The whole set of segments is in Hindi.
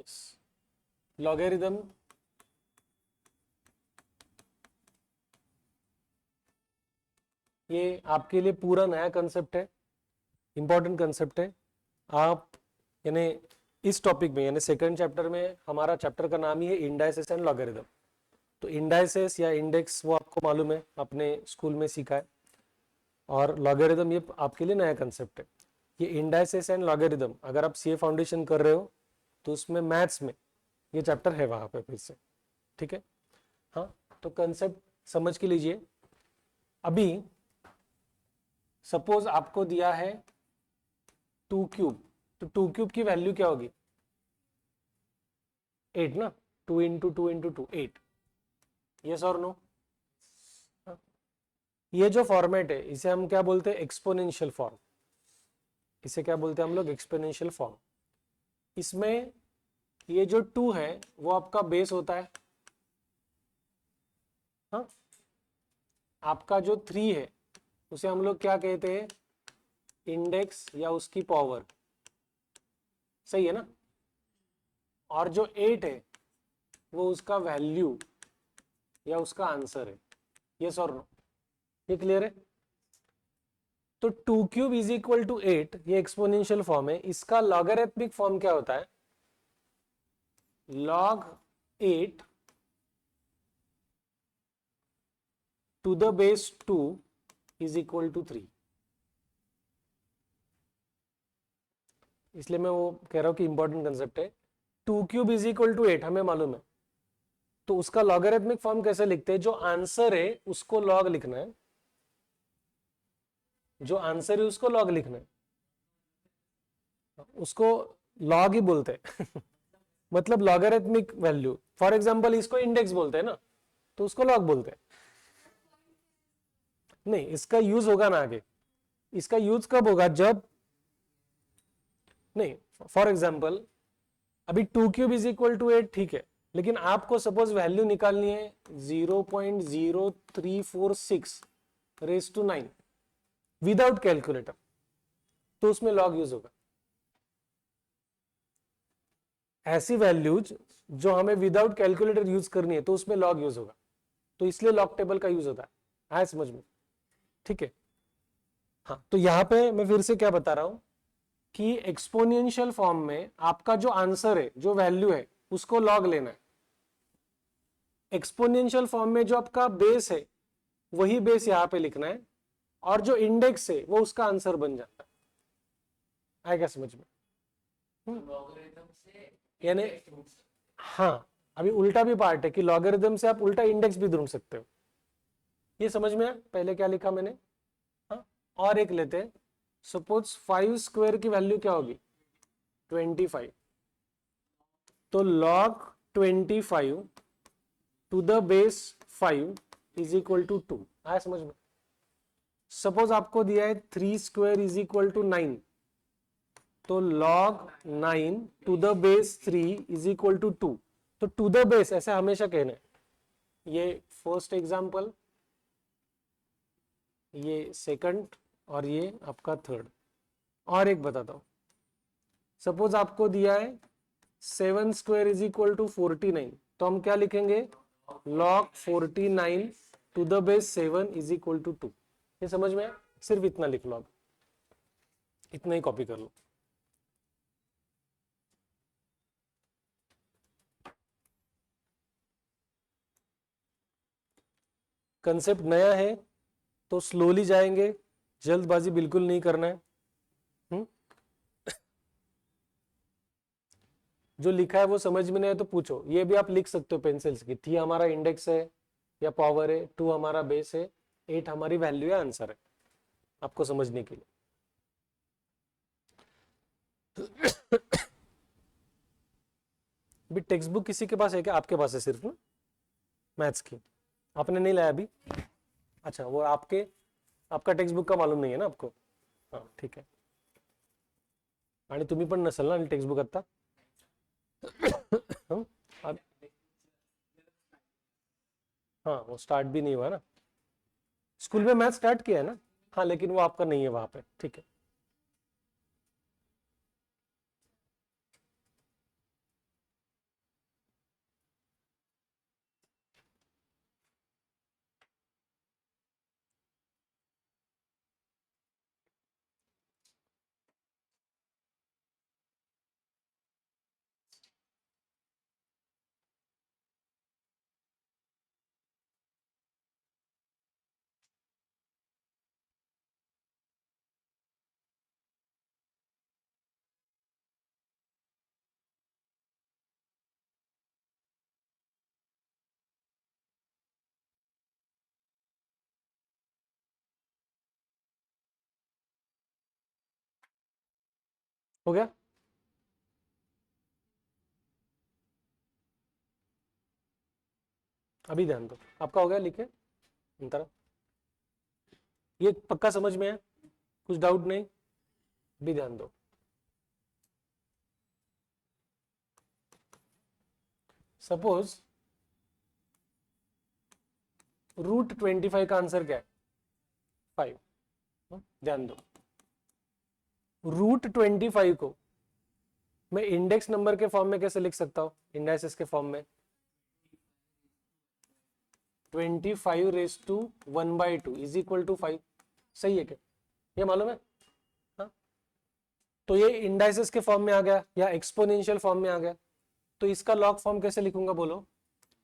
यस, लॉगरिदम ये आपके लिए पूरा नया कंसेप्ट है, इंपॉर्टेंट कंसेप्ट है। आप यानी इस टॉपिक में यानी सेकंड चैप्टर में, हमारा चैप्टर का नाम ही है इंडाइसेस एंड लॉगरिदम। तो इंडाइसेस या इंडेक्स वो आपको मालूम है, अपने स्कूल में सीखा है, और लॉगरिदम ये आपके लिए नया कंसेप्ट है। ये इंडाइसेस एंड लॉगरिदम अगर आप सीए फाउंडेशन कर रहे हो तो उसमें मैथ्स में ये चैप्टर है वहां पे फिर से, ठीक है। हाँ, तो कंसेप्ट समझ के लीजिए। अभी सपोज आपको दिया है 2 क्यूब, तो 2 क्यूब की वैल्यू क्या होगी? 8 ना, 2 इंटू 2 इंटू 2 8। यस और नो? ये जो फॉर्मेट है इसे हम क्या बोलते हैं? Exponential form. इसे क्या बोलते हैं हम लोग? Exponential form. इसमें ये जो 2 है वो आपका बेस होता है, हाँ। आपका जो 3 है उसे हम लोग क्या कहते हैं? इंडेक्स या उसकी पावर, सही है ना। और जो 8 है वो उसका वैल्यू या उसका आंसर है। यस और नो? ये क्लियर है? तो 2 क्यूब इज इक्वल टू 8, ये एक्सपोनेंशियल फॉर्म है। इसका लॉगरिथमिक फॉर्म क्या होता है? log 8 to the base 2 is equal to 3। इसलिए मैं वो कह रहा हूं कि इंपॉर्टेंट कंसेप्ट है। 2 क्यूब इज इक्वल टू 8 हमें मालूम है, तो उसका लॉगरिथमिक फॉर्म कैसे लिखते हैं? जो आंसर है उसको लॉग लिखना है, जो आंसर है उसको लॉग लिखना है, उसको लॉग ही बोलते हैं मतलब लॉगरिथमिक वैल्यू। फॉर एग्जांपल इसको इंडेक्स बोलते हैं ना, तो उसको लॉग बोलते हैं। नहीं, इसका यूज होगा ना आगे। इसका यूज कब होगा? जब, नहीं, फॉर एग्जांपल अभी 2 क्यूब इज इक्वल टू 8, ठीक है, लेकिन आपको सपोज वैल्यू निकालनी है 0.0346 रेज टू 9 विदाउट कैलकुलेटर, तो उसमें लॉग यूज होगा। ऐसी वैल्यूज जो हमें विदाउट कैलकुलेटर यूज करनी है तो उसमें लॉग यूज होगा, तो इसलिए लॉग टेबल का यूज होता है। आया समझ में? ठीक है। हाँ, तो यहां पे मैं फिर से क्या बता रहा हूं कि एक्सपोनेंशियल फॉर्म में आपका जो आंसर है, जो वैल्यू है, उसको लॉग लेना है। एक्सपोनेंशियल फॉर्म में जो आपका बेस है वही बेस यहां पे लिखना है, और जो इंडेक्स है वो उसका आंसर बन जाता है। आएगा समझ में? यानी हाँ, अभी उल्टा भी पार्ट है कि लॉगरिथम से आप उल्टा इंडेक्स भी ढूंढ सकते हो। ये समझ में आया पहले क्या लिखा मैंने? हाँ, और एक लेते हैं। सपोज 5 स्क्वायर की वैल्यू क्या होगी? 25। तो log 25 to the base 5 is equal to 2। आया समझ में? सपोज आपको दिया है 3 स्क्वायर इज इक्वल टू 9, तो log 9 to the base 3 is equal to 2। तो टू द बेस ऐसे हमेशा कहना है। ये फर्स्ट एग्जांपल, ये सेकंड, और ये आपका थर्ड। और एक बताता हूं। सपोज आपको दिया है 7 स्क्वायर इज इक्वल टू 49, तो हम क्या लिखेंगे? log 49 to the base 7 is equal to 2। ये समझ में आया? सिर्फ इतना लिख लो, आप इतना ही कॉपी कर लो। कंसेप्ट नया है तो स्लोली जाएंगे, जल्दबाजी बिल्कुल नहीं करना है। जो लिखा है वो समझ में नहीं आए तो पूछो। ये भी आप लिख सकते हो पेंसिल से, 3 हमारा इंडेक्स है या पावर है, 2 हमारा बेस है, 8 हमारी वैल्यू है, आंसर है, आपको समझने के लिए। भी टेक्स्ट बुक किसी के पास है क्या? आपके पास है सिर्फ ना, मैथ्स की? आपने नहीं लाया अभी? अच्छा, वो आपका टेक्स्ट बुक का मालूम नहीं है ना आपको? हाँ, ठीक है। आणि तुम्ही पण नसेल ना टेक्स्ट बुक आता? अब हाँ, वो स्टार्ट भी नहीं हुआ ना। स्कूल में मैथ स्टार्ट किया है ना? हाँ, लेकिन वो आपका नहीं है वहां पे, ठीक है। हो गया? अभी ध्यान दो, आपका हो गया लिखे अंतरा? ये पक्का समझ में है? कुछ डाउट नहीं? भी ध्यान दो। सपोज √25 का आंसर क्या है? 5। ध्यान दो, √25 को मैं इंडेक्स नंबर के फॉर्म में कैसे लिख सकता हूं? इंडाइसेस के फॉर्म में 25 raised to 1/2 is equal to 5। सही है क्या? ये मालूम है? हाँ? तो ये इंडाइसेस के फॉर्म में आ गया या एक्सपोनेंशियल फॉर्म में आ गया। तो इसका लॉग फॉर्म कैसे लिखूंगा बोलो?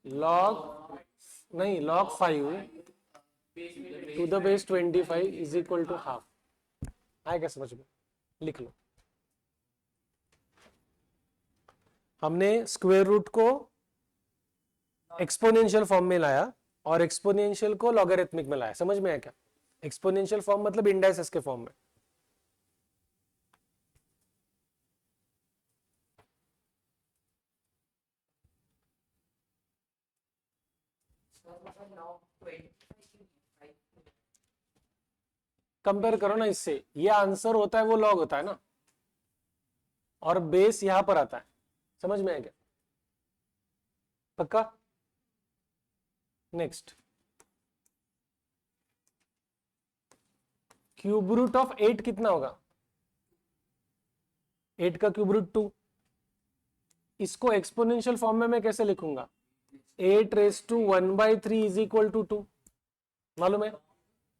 लॉग नहीं, log 5 to the base 25 is equal to half. आया क्या समझ में? लिख लो। हमने स्क्वायर रूट को एक्सपोनेंशियल फॉर्म में लाया और एक्सपोनेंशियल को लॉगरिथमिक में लाया। समझ में आया क्या? एक्सपोनेंशियल फॉर्म मतलब इंडाइसेस के फॉर्म में। कंपेयर करो ना इससे, ये आंसर होता है वो लॉग होता है ना, और बेस यहां पर आता है। समझ में आया क्या? पक्का? नेक्स्ट, क्यूब रूट ऑफ 8 कितना होगा? 8 का क्यूब रूट 2। इसको एक्सपोनेंशियल फॉर्म में मैं कैसे लिखूंगा? 8 raised to 1/3 is equal to 2। मालूम है?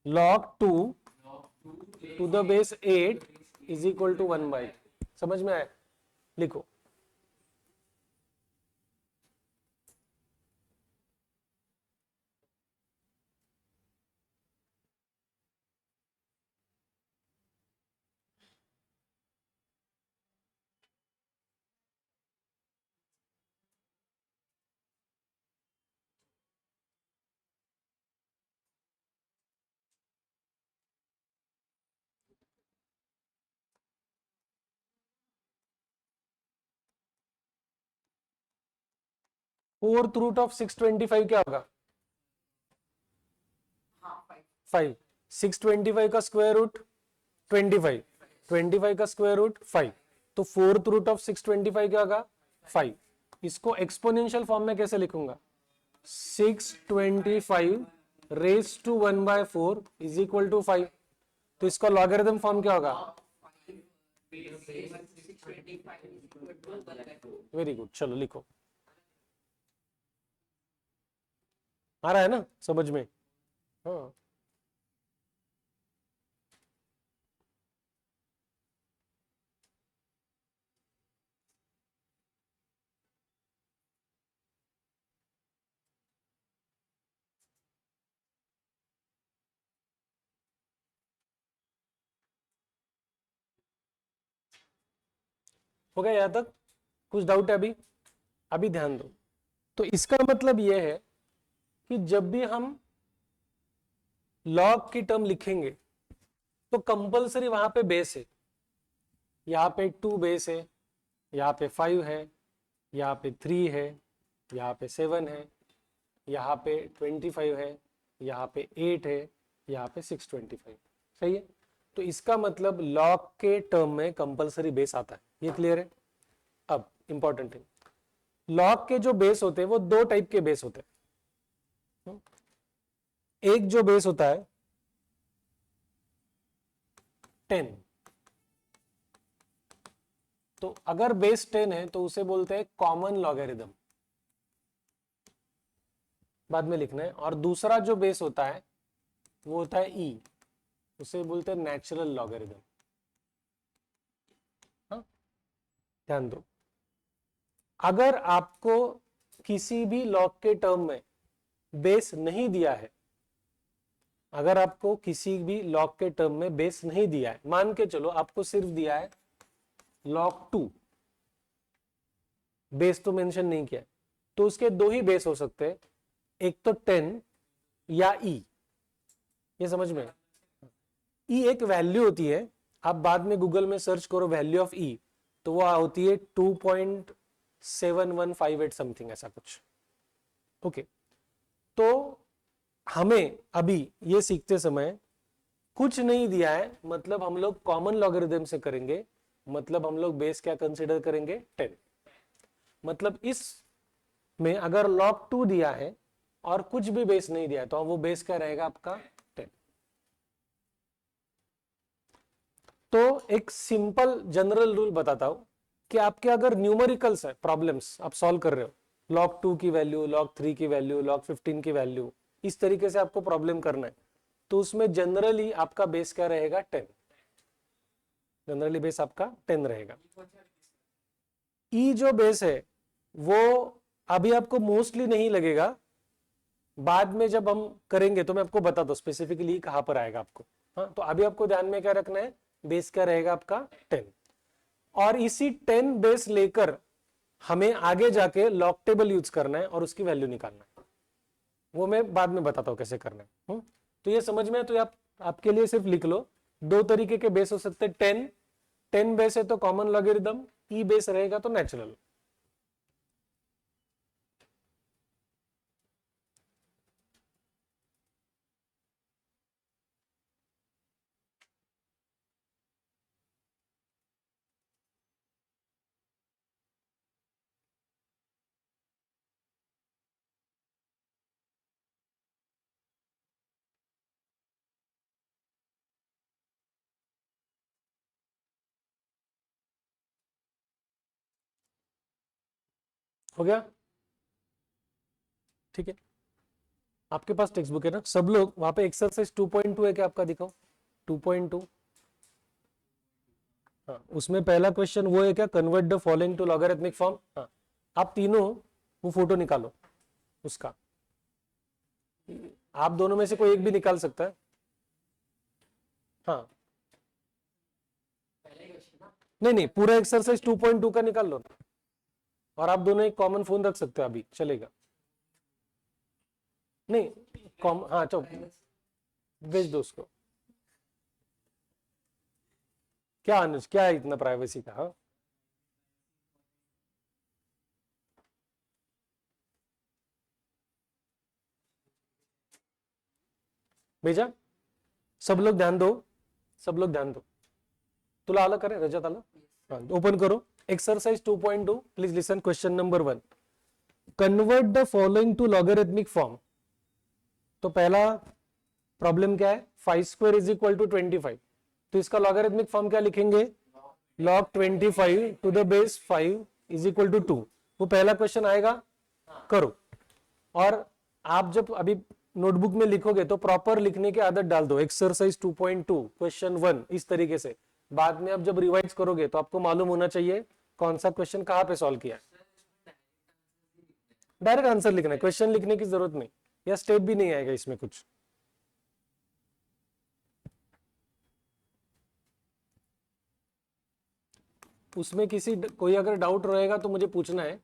log 2 to the base 8 is equal to 1/3। समझ में आया? लिखो। फोर्थ रूट ऑफ 625 क्या होगा? 5। 625 का स्क्वायर रूट 25, 25 का स्क्वायर रूट 5। तो फोर्थ रूट ऑफ 625 क्या होगा? 5। इसको एक्सपोनेंशियल फॉर्म में कैसे लिखूंगा? 625 raise to 1/4 is equal to 5। तो इसका लॉगरिथम फॉर्म क्या होगा? वेरी गुड, चलो लिखो। आ रहा है ना समझ में? हाँ। हो गया यहाँ तक? कुछ डाउट है अभी? अभी ध्यान दो। तो इसका मतलब यह है कि जब भी हम लॉग की टर्म लिखेंगे तो कंपलसरी वहां पे बेस है। यहाँ पे 2 बेस है, यहाँ पे 5 है, यहाँ पे 3 है, यहाँ पे 7 है, यहाँ पे 25 है, यहाँ पे 8 है, यहाँ पे 625। सही है? तो इसका मतलब लॉग के टर्म में कंपलसरी बेस आता है। ये क्लियर है? अब इंपॉर्टेंट है, लॉग के जो बेस होते हैं वो दो टाइप के बेस होते हैं। एक जो बेस होता है 10, तो अगर बेस 10 है तो उसे बोलते हैं कॉमन लॉगरिथम, बाद में लिखना है। और दूसरा जो बेस होता है वो होता है ई, उसे बोलते हैं नेचुरल लॉगरिथम। हाँ, ध्यान दो, अगर आपको किसी भी लॉग के टर्म में बेस नहीं दिया है, अगर आपको किसी भी लॉग के टर्म में बेस नहीं दिया है, मान के चलो आपको सिर्फ दिया है log 2, बेस तो मेंशन नहीं किया है, तो उसके दो ही बेस हो सकते हैं, एक तो 10 या ई। ये समझ में? ई एक वैल्यू होती है, आप बाद में गूगल में सर्च करो वैल्यू ऑफ ई। तो वो होती है 2.7158 समथिंग, ऐसा कुछ। ओके, तो हमें अभी ये सीखते समय कुछ नहीं दिया है, मतलब हम लोग कॉमन लॉगरिथम से करेंगे, मतलब हम लोग बेस क्या कंसीडर करेंगे, 10। मतलब इस में अगर log 2 दिया है और कुछ भी बेस नहीं दिया है तो वो बेस क्या रहेगा आपका, 10। तो एक सिंपल जनरल रूल बताता हूं कि आपके अगर न्यूमेरिकल्स है, प्रॉब्लम्स आप सॉल्व कर रहे हो, log 2 की वैल्यू, log 3 की वैल्यू, log 15 की वैल्यू, इस तरीके से आपको प्रॉब्लम करना है, तो उसमें जनरली आपका बेस क्या रहेगा, 10। जनरली बेस आपका 10 रहेगा। ई जो बेस है वो अभी आपको मोस्टली नहीं लगेगा, बाद में जब हम करेंगे तो मैं आपको बता दो स्पेसिफिकली कहां पर आएगा आपको। हाँ, तो अभी आपको ध्यान में क्या रखना है, बेस क्या रहेगा आपका, 10। और इसी 10 बेस लेकर हमें आगे जाके लॉग टेबल यूज करना है और उसकी वैल्यू निकालना है, वो मैं बाद में बताता हूं कैसे करना है। तो ये समझ में है, तो आप आपके लिए सिर्फ लिख लो, दो तरीके के बेस हो सकते हैं, 10 बेस है तो कॉमन लॉगरिथम, ई बेस रहेगा तो नेचुरल। हो गया, ठीक है। आपके पास टेक्स्ट बुक है ना, सब लोग वहां पे एक्सरसाइज 2.2 है क्या आपका, दिखाओ 2.2। हाँ, उसमें पहला क्वेश्चन वो है क्या, convert the following to logarithmic form. हाँ, आप तीनों वो फोटो निकालो उसका, आप दोनों में से कोई एक भी निकाल सकता है। हाँ, नहीं नहीं, पूरा एक्सरसाइज 2.2 का निकाल लो ना, और आप दोनों एक कॉमन फोन रख सकते हो, अभी चलेगा। नहीं, हाँ चलो, भेज दो उसको। क्या अनुज, क्या है इतना प्राइवेसी का, हाँ? भेजा, सब लोग ध्यान दो, सब लोग ध्यान दो। तुला आला करे, रजत आला, हाँ ओपन करो exercise 2.2, please listen, question number 1, convert the following to logarithmic form. तो पहला प्रॉब्लम क्या है, 5² इज इक्वल टू 25, तो इसका लॉगरिथमिक फॉर्म क्या लिखेंगे, log 25 to the base 5 is equal to 2। वो पहला क्वेश्चन आएगा, करो। और आप जब अभी नोटबुक में लिखोगे तो प्रॉपर लिखने की आदत डाल दो, एक्सरसाइज 2.2 क्वेश्चन 1 इस तरीके से। बाद में आप जब रिवाइज करोगे तो आपको मालूम होना चाहिए कौन सा क्वेश्चन कहां पे सॉल्व किया है। डायरेक्ट आंसर लिखना है, क्वेश्चन लिखने की जरूरत नहीं, या स्टेप भी नहीं आएगा इसमें कुछ। उसमें किसी कोई अगर डाउट रहेगा तो मुझे पूछना है।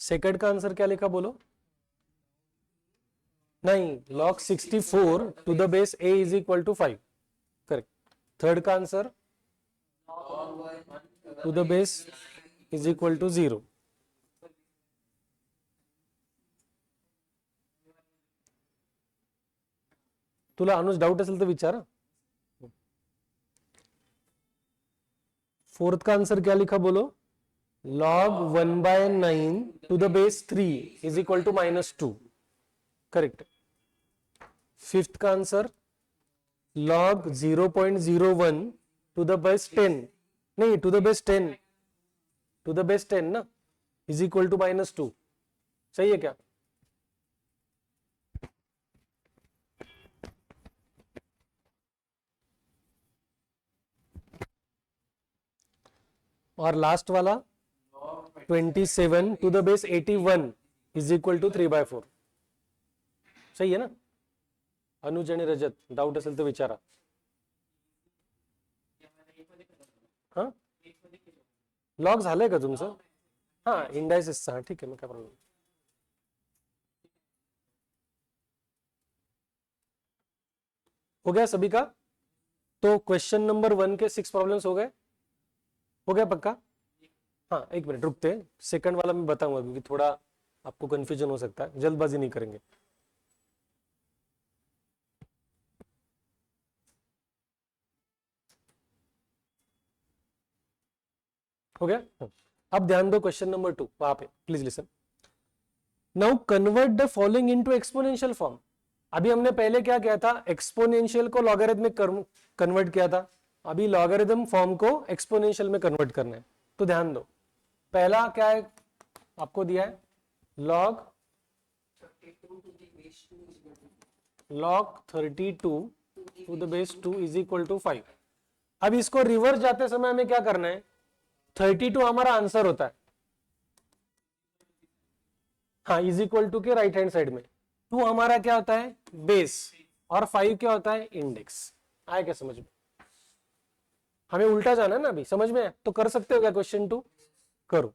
सेकंड का आंसर क्या लिखा बोलो, नहीं, log 64 to the base a is equal to 5, correct. Third का answer to the base is equal to 0। तुला अनुज डाऊट असेल तर विचार. फोर्थ का आंसर क्या लिखा बोलो? log 1/9 to the base 3 is equal to -2. Correct. Fifth का answer log 0.01 to the base 10, नहीं to the base 10, to the base 10 ना, is equal to -2. सही है क्या? और लास्ट वाला 27 to the base 81 is equal to 3/4. सही है ना? अनुज आणि रजत डाऊट असेल तर विचारा. हा, लॉग झालंय का तुमचं? हा, इंडायसिसचा. ठीक आहे, मग काय प्रॉब्लेम. हो गया सभी का? तो क्वेश्चन नंबर 1 के 6 प्रॉब्लम्स हो गए? हो गया पक्का? हाँ, एक मिनट रुकते हैं, सेकंड वाला मैं बताऊंगा क्योंकि थोड़ा आपको कंफ्यूजन हो सकता है, जल्दबाजी नहीं करेंगे. हो गया? अब ध्यान दो क्वेश्चन नंबर 2 वहां पे, please listen. Now convert the following into exponential form. अभी हमने पहले क्या किया था? एक्सपोनेंशियल को लॉगरिथमिक कन्वर्ट किया था. अभी लॉगरिथम फॉर्म को एक्सपोनेंशियल में कन्वर्ट करना है. तो ध्यान दो, पहला क्या है आपको दिया है? log 32 to the base 2 is equal to 5. अब इसको रिवर्स जाते समय हमें क्या करना है? 32 हमारा आंसर होता है, हाँ, इज इक्वल टू के राइट हैंड साइड में. 2 हमारा क्या होता है? बेस. और 5 क्या होता है? इंडेक्स. आया क्या समझ में? हमें उल्टा जाना है ना अभी, समझ में? तो कर सकते हो क्या क्वेश्चन 2? करो.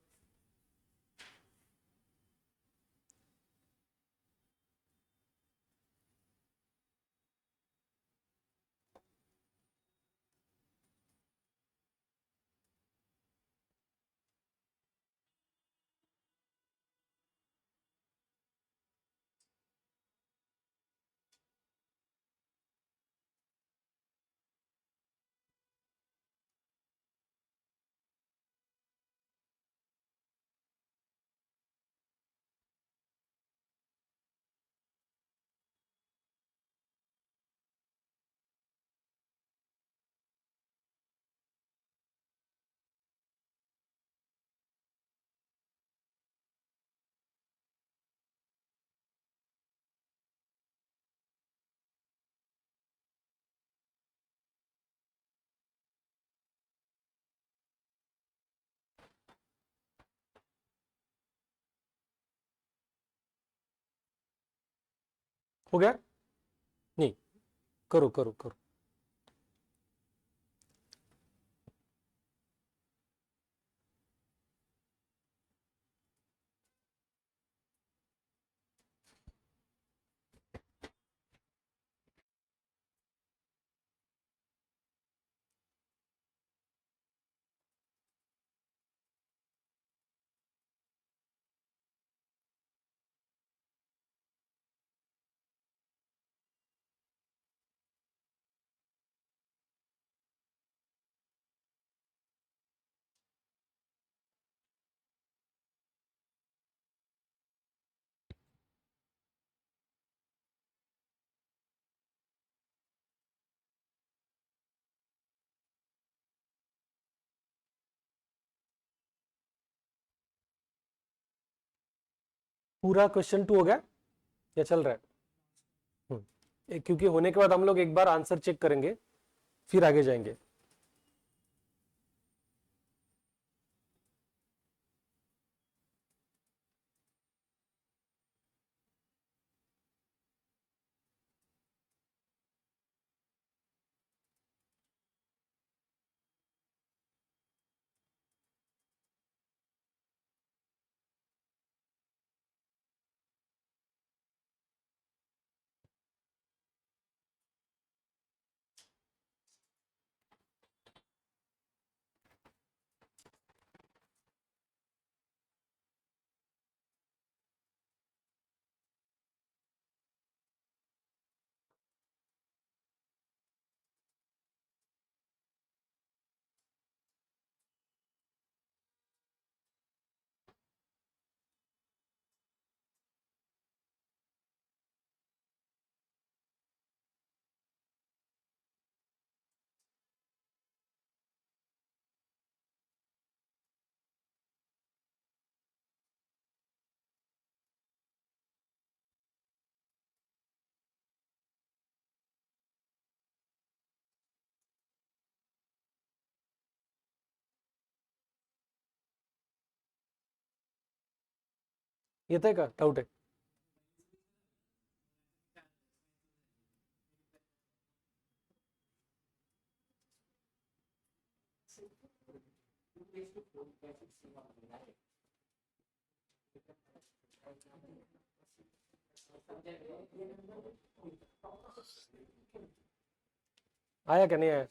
हो गया? नहीं, करो करो करो. पूरा क्वेश्चन 2 हो गया या चल रहा है? क्योंकि होने के बाद हम लोग एक बार आंसर चेक करेंगे, फिर आगे जाएंगे. येतंय का? डाऊट आहे? आया क्या? नहीं आया?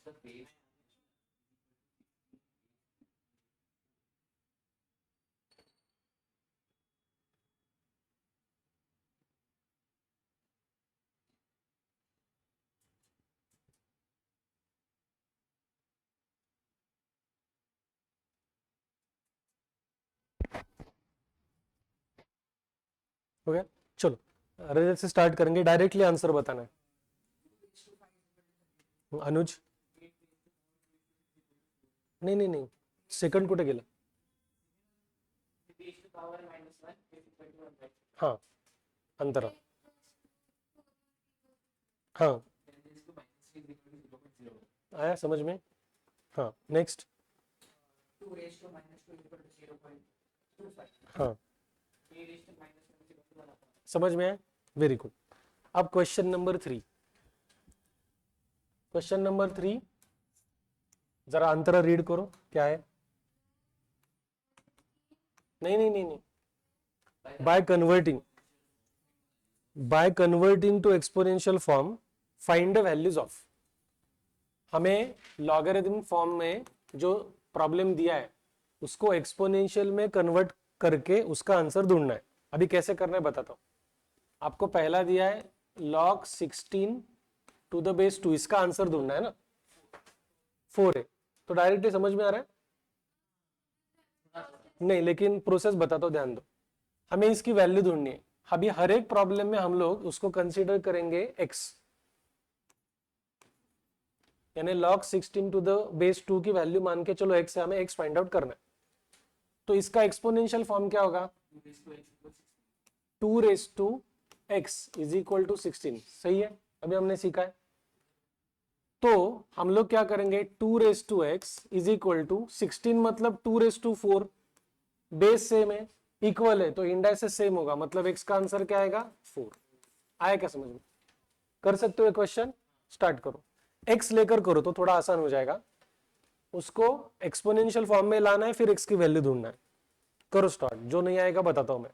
हो गया? चलो रिजल्ट से स्टार्ट करेंगे, डायरेक्टली आंसर बताना है। अनुज, नहीं नहीं नहीं, सेकंड कुठे गेला? हाँ, अंतरा, हाँ आया समझ में? हाँ नेक्स्ट। हाँ समझ में आया? Very good. अब क्वेश्चन नंबर 3, क्वेश्चन नंबर 3 जरा अंतरा रीड करो, क्या है? नहीं नहीं नहीं नहीं, by converting to exponential form find the values of. हमें लॉगरिथम फॉर्म में जो प्रॉब्लम दिया है उसको एक्सपोनेंशियल में कन्वर्ट करके उसका आंसर ढूंढना है। अभी कैसे करना है बताता हूं आपको। पहला दिया है log 16 टू द बेस 2, इसका आंसर ढूंढना है ना, 4 है, तो डायरेक्टली समझ में आ रहा है? नहीं, लेकिन प्रोसेस बताता हूं, ध्यान दो। हमें इसकी वैल्यू ढूंढनी है। अभी हर एक प्रॉब्लम में हम लोग उसको कंसीडर करेंगे x, यानी log 16 टू द बेस 2 की वैल्यू मान के चलो x है, हमें x फाइंड आउट करना है। तो इसका एक्सपोनेंशियल फॉर्म क्या होगा? 2 raise to x is equal to 16, सही है, अभी हमने सीखा है। तो हम लोग क्या करेंगे, 2 raise to x is equal to 16, मतलब 2 रेस टू 4, बेस सेम है, इक्वल है, तो इंडाइसेस सेम होगा, मतलब x का आंसर क्या आएगा? 4। आया क्या समझ में? कर सकते हो क्वेश्चन? स्टार्ट करो। x लेकर करो तो थोड़ा आसान हो जाएगा, उसको एक्सपोनेंशियल फॉर्म में लाना है, फिर x की वैल्यू ढूंढना है। करो स्टार्ट, जो नहीं आएगा बताता हूं मैं।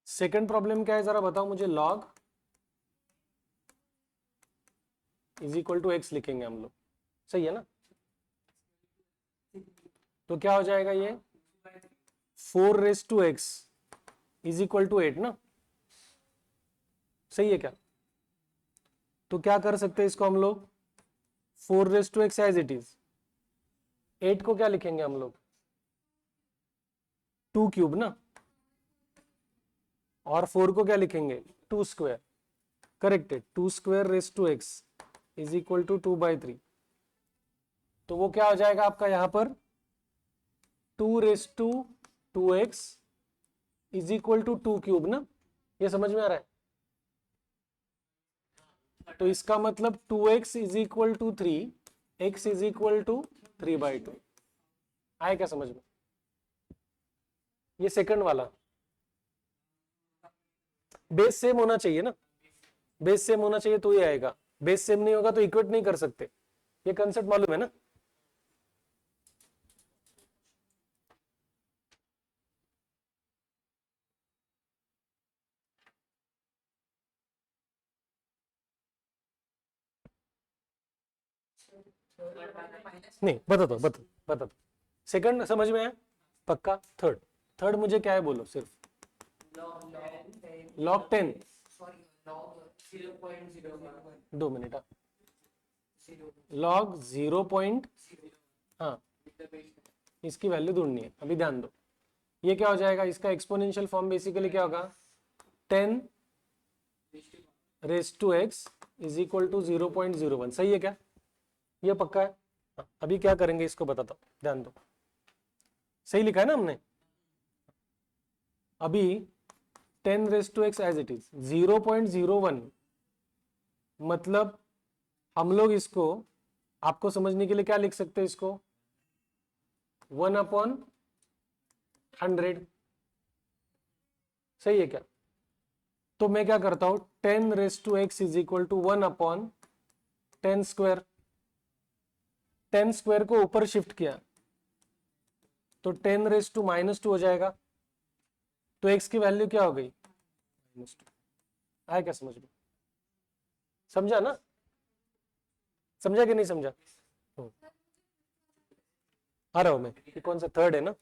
सेकंड प्रॉब्लम क्या है जरा बताओ मुझे। log is equal to x लिखेंगे हम लोग, सही है ना? तो क्या हो जाएगा ये, 4 raise to x is equal to 8 ना, सही है क्या? तो क्या कर सकते हैं इसको हम लोग, 4 raise to x as it is, 8 को क्या लिखेंगे हम लोग, 2 क्यूब ना, और 4 को क्या लिखेंगे, 2 स्क्वायर। करेक्ट है, 2 square raise to x is equal to 2/3। तो वो क्या हो जाएगा आपका यहां पर, 2 raise to 2x is equal to 2 cube ना, ये समझ में आ रहा है? तो इसका मतलब 2x is equal to 3, x is equal to 3/2। आया क्या समझ में? ये सेकंड वाला बेस सेम होना चाहिए ना, बेस सेम होना चाहिए तो ये आएगा, बेस सेम नहीं होगा तो इक्वेट नहीं कर सकते, ये कंसेप्ट मालूम है ना? नहीं, बता दो बता बता दो, सेकंड समझ में आया? पक्का? थर्ड, थर्ड मुझे क्या है बोलो सिर्फ। Log 10, 2 minute, log 0. हाँ, इसकी वैल्यू ढूंढनी है, अभी ध्यान दो। ये क्या हो जाएगा, इसका एक्सपोनेंशियल फॉर्म बेसिकली क्या होगा, 10 raise to x is equal to 0.01। सही है क्या? ये पक्का है? हाँ, अभी क्या करेंगे इसको बताता हूँ, ध्यान दो। सही लिखा है ना हमने? अभी 10 raise to x as it is 0.01, मतलब हम लोग इसको, आपको समझने के लिए क्या लिख सकते हैं इसको, 1/100। सही है क्या? तो मैं क्या करता हूं, 10 raise to x is equal to 1/10 square. 10 square को ऊपर शिफ्ट किया तो 10 रेज टू -2 हो जाएगा। तो x की वैल्यू क्या हो गई, -2। आया क्या समझ में? समझा ना? समझा कि नहीं समझा? आ रहा हूं मैं, ये कौन सा थर्ड है ना?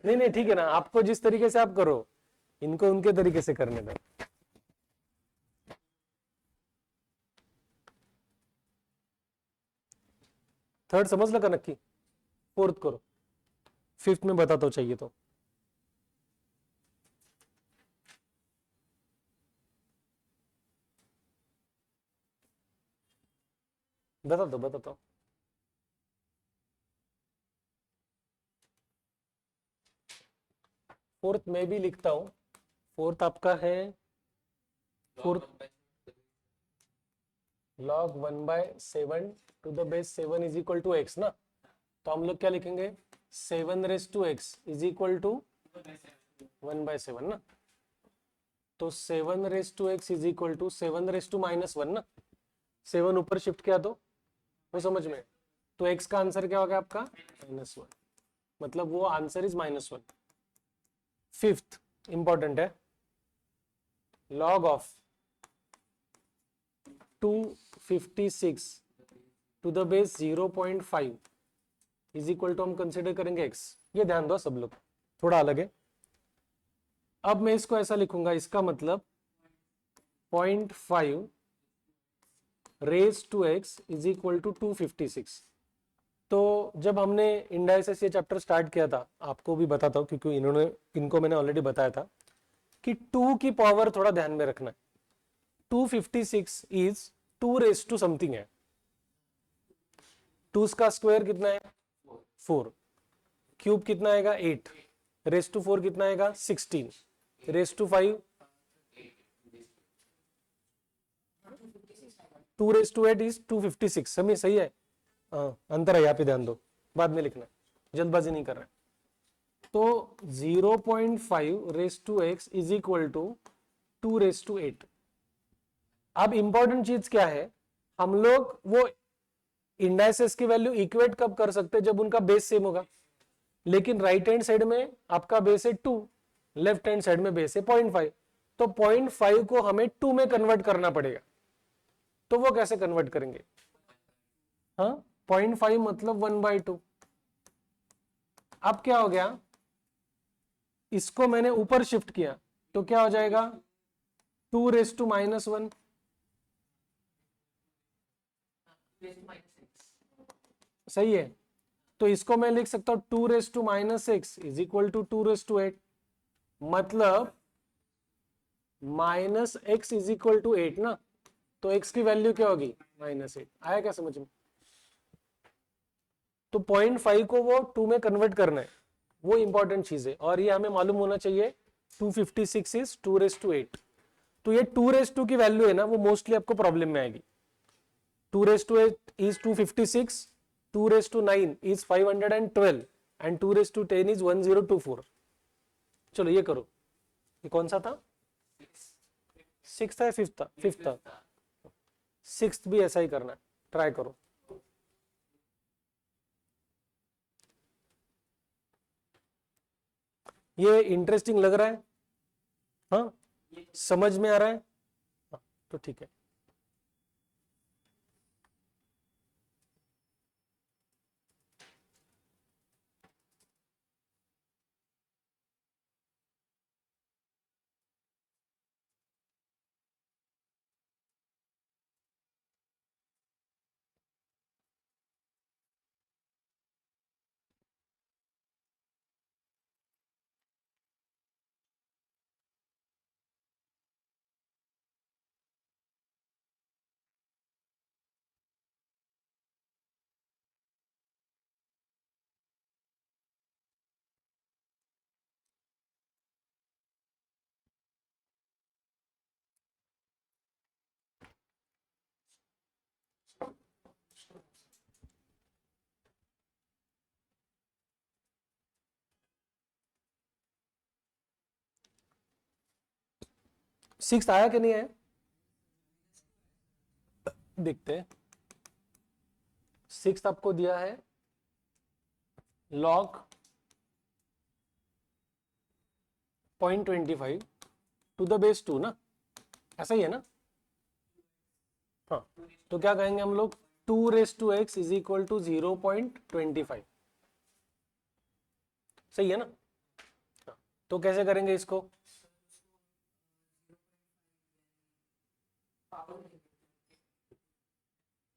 नहीं नहीं ठीक है ना, आपको जिस तरीके से आप करो, इनको उनके तरीके से करने दो। थर्ड समझ लगा नक्की? फोर्थ करो, फिफ्थ में बताता हूँ चाहिए तो। बता दो। फोर्थ में भी लिखता हूं, फोर्थ आपका है, fourth log 1/7 to the base 7 is equal to x ना। तो हम लोग क्या लिखेंगे, 7 raise to x is equal to 1/7 ना। तो 7 raise to x is equal to 7 raise to -1 ना। 7 ऊपर शिफ्ट किया तो वो समझ में। तो x का आंसर क्या होगा आपका, -1, मतलब वो आंसर इज -1। फिफ्थ इंपॉर्टेंट है, log of 256 to the base 0.5 is equal to, हम कंसिडर करेंगे x। ये ध्यान दो सब लोग, थोड़ा अलग है। अब मैं इसको ऐसा लिखूंगा, इसका मतलब 0.5 raise to x is equal to 256। तो जब हमने इंडाइसेस ये चैप्टर स्टार्ट किया था, आपको भी बताता हूँ क्योंकि इनको मैंने ऑलरेडी बताया था कि 2 की पावर थोड़ा ध्यान में रखना है। 256 इज 2 रेज टू समथिंग है, 2 का स्क्वायर कितना है 4, क्यूब कितना आएगा 8, रेज टू 4 कितना आएगा 16, raise to 5 2 raise to 8 is 256। समी सही है? अंतर है यहाँ पे, ध्यान दो, बाद में लिखना, जल्दबाजी नहीं कर रहा है। तो 0.5 raise to x is equal to 2 raise to 8। अब इंपॉर्टेंट चीज क्या है, हम लोग वो इंडाइसेस की वैल्यू इक्वेट कब कर सकते हैं, जब उनका बेस सेम होगा। लेकिन राइट हैंड साइड में आपका बेस है 2, लेफ्ट हैंड साइड में बेस है 0.5, तो 0.5 को हमें 2 में कन्वर्ट करना पड़ेगा। तो वो कैसे कन्वर्ट करेंगे, हाँ 0.5 मतलब 1/2। अब क्या हो गया, इसको मैंने ऊपर शिफ्ट किया तो क्या हो जाएगा 2 रेज टू -1। सही है? तो इसको मैं लिख सकता हूं 2 raise to -6 is equal to 2 raise to 8, मतलब -x इज इक्वल टू 8 ना। तो x की वैल्यू क्या होगी, -8। आया क्या समझ में? तो 0.5 को वो 2 में कन्वर्ट करना है, वो इंपॉर्टेंट चीज है, और ये हमें मालूम होना चाहिए 256 इज 2 रेज टू 8। तो ये 2 रेज टू की वैल्यू है ना, वो मोस्टली आपको प्रॉब्लम में आएगी। 2 raised to 8 is 256, 2 raised to 9 is 512 and 2 raised to 10 is 1024। चलो ये करो, ये कौन सा था, सिक्स था या फिफ्थ था, फिफ्थ था। सिक्स्थ भी ऐसा ही करना है, ट्राई करो। ये इंटरेस्टिंग लग रहा है? हाँ, समझ में आ रहा है? हाँ, तो ठीक है। सिक्स आया कि नहीं आया, देखते हैं। सिक्स आपको दिया है log 0.25 टू द बेस 2 ना, ऐसा ही है ना? हाँ, तो क्या कहेंगे हम लोग, 2 raised to x is equal to 0.25, सही है ना? हाँ, तो कैसे करेंगे इसको?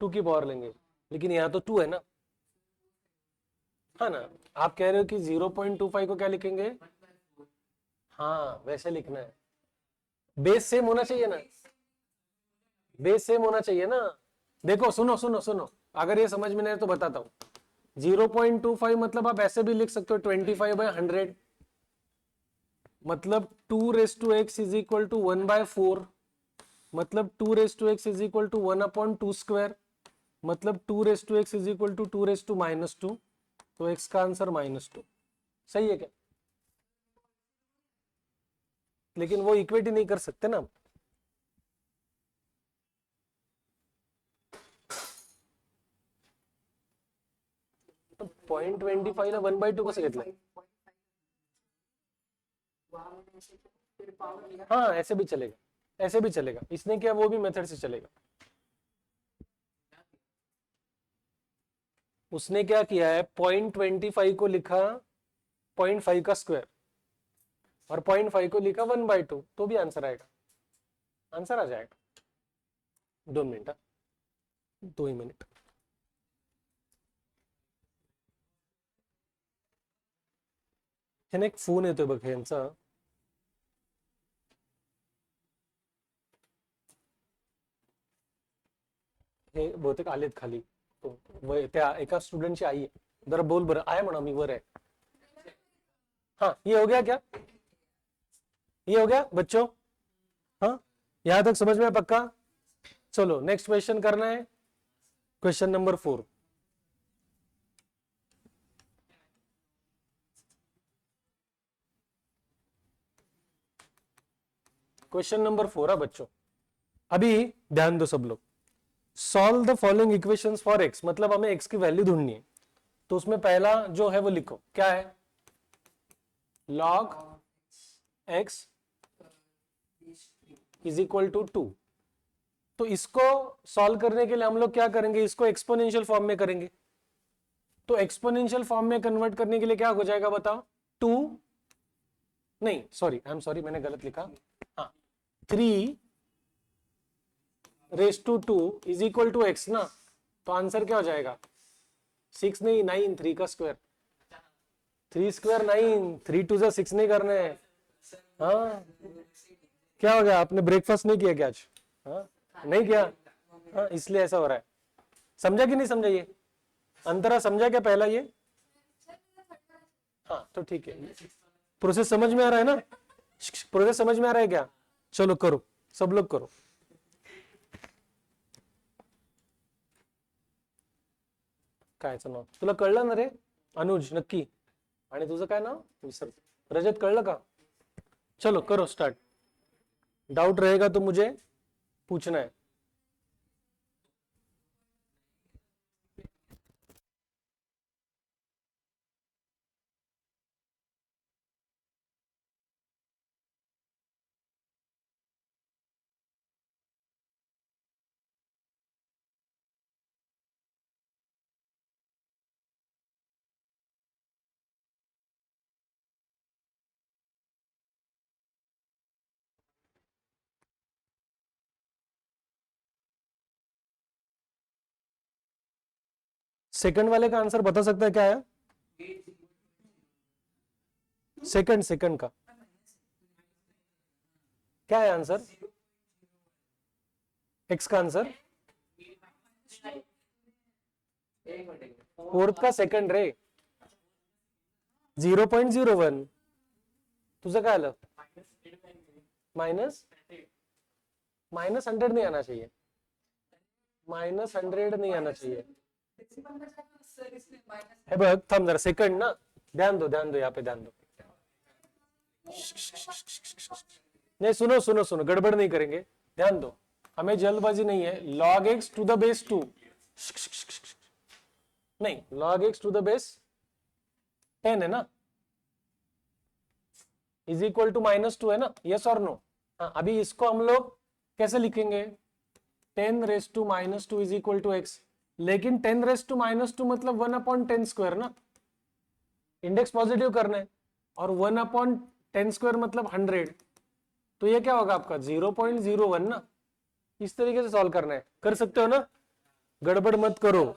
टू की पावर लेंगे, लेकिन यहाँ तो 2 है ना। हाँ ना, आप कह रहे हो कि 0.25 को क्या लिखेंगे? हाँ, वैसे लिखना है। बेस सेम होना चाहिए ना, बेस सेम होना चाहिए ना। देखो, सुनो सुनो सुनो, अगर ये समझ में नहीं आए तो बताता हूँ। 0.25 मतलब आप ऐसे भी लिख सकते हो 25/100, मतलब 2 raised to x is equal to 1/4, मतलब 2 raised to x is equal to 1/2 square, मतलब 2 raised to x is equal to 2 raised to -2, तो x का आंसर -2, सही है क्या? लेकिन वो इक्वेट ही नहीं कर सकते ना। तो 0.25 ला 1/2 कसं घेतलं? हाँ, ऐसे भी चलेगा, ऐसे भी चलेगा, इसने क्या वो भी मेथड से चलेगा। उसने क्या किया है, 0.25 को लिखा 0.5 का स्क्वायर और 0.5 को लिखा 1/2, तो भी आंसर आएगा, आंसर आ जाएगा। 2 मिनट, 2 ही मिनट। ह्याने एक फोन येतोय बघ यांचा, हे बहुतेक आलेत खाली, तो त्या एका स्टुडंटची आई आहे, जरा बोल बरं, आहे म्हणा, मी वर आहे। हाँ, ये हो गया क्या? ये हो गया बच्चों? हाँ, यहां तक समझ में पक्का? चलो नेक्स्ट क्वेश्चन करना है, क्वेश्चन नंबर 4। क्वेश्चन नंबर 4 है बच्चों, अभी ध्यान दो सब लोग। Solve the following equations for x, मतलब हमें एक्स की वैल्यू ढूंढनी है, तो उसमें पहला जो है वो लिखो, क्या है? log x is equal to 2। तो इसको सॉल्व करने के लिए हम लोग क्या करेंगे, इसको एक्सपोनेंशियल फॉर्म में करेंगे। तो एक्सपोनेंशियल फॉर्म में कन्वर्ट करने के लिए क्या हो जाएगा बताओ? 2, नहीं सॉरी, आई एम सॉरी, मैंने गलत लिखा। हाँ, 3 raised to 2 is equal to x ना, तो आंसर क्या हो जाएगा? 6 नहीं 9, 3 का स्क्वायर, 3 स्क्वायर 9, 3 2 जा 6 नहीं करने हैं। हाँ, क्या हो गया, आपने ब्रेकफास्ट नहीं किया क्या आज? हाँ, नहीं किया? हाँ, इसलिए ऐसा हो रहा है। समझा कि नहीं समझा? ये अंतरा समझा क्या पहला ये? हाँ, तो ठीक है, प्रोसेस समझ में आ रहा है ना? प्रोसेस समझ में आ रहा है क्या? चलो करो, सब लोग करो। कायचं नाव तुला कळलं ना रे? अनुज, नक्की? आणि तुझं काय नाव विसर, रजत, कळलं का? चलो करो स्टार्ट, डाउट रहेगा तो मुझे पूछना है। सेकंड वाले का आंसर बता सकता है क्या है? सेकंड का क्या है आंसर? एक्स का आंसर फोर्थ का सेकंड रे 0.01. तुझं काय आलं? -100 नहीं आना चाहिए, -100 नहीं आना चाहिए. हे बघ थांब जरा सेकंड ना, ध्यान दो यहाँ पे ध्यान दो. नहीं सुनो सुनो सुनो, गड़बड़ नहीं करेंगे, ध्यान दो, हमें जल्दबाजी नहीं है. log x to the base 2 नहीं, log x to the base 10 है ना, इज इक्वल टू -2 है ना, यस और नो? हाँ, अभी इसको हम लोग कैसे लिखेंगे? 10 raise to -2 is equal to x. लेकिन 10 रेस टू -2 मतलब 1/10 स्क्वायर ना, इंडेक्स पॉजिटिव करना है, और 1/10 स्क्वायर मतलब 100. तो ये क्या होगा आपका? 0.01 ना. इस तरीके से सॉल्व करना है, कर सकते हो ना, गड़बड़ मत करो.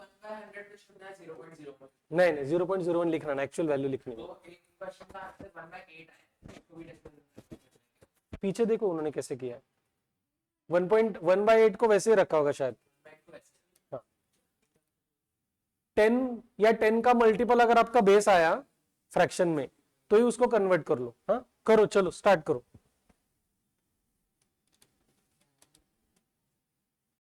नहीं 0.01 लिखना ना, एक्चुअल वैल्यू लिखनी है. पीछे देखो उन्होंने कैसे किया है. 1.1/8 को वैसे ही रखा होगा शायद. हाँ. 10 या 10 का मल्टीपल अगर आपका बेस आया फ्रैक्शन में, तो ही उसको कन्वर्ट कर लो. हाँ करो, चलो स्टार्ट करो.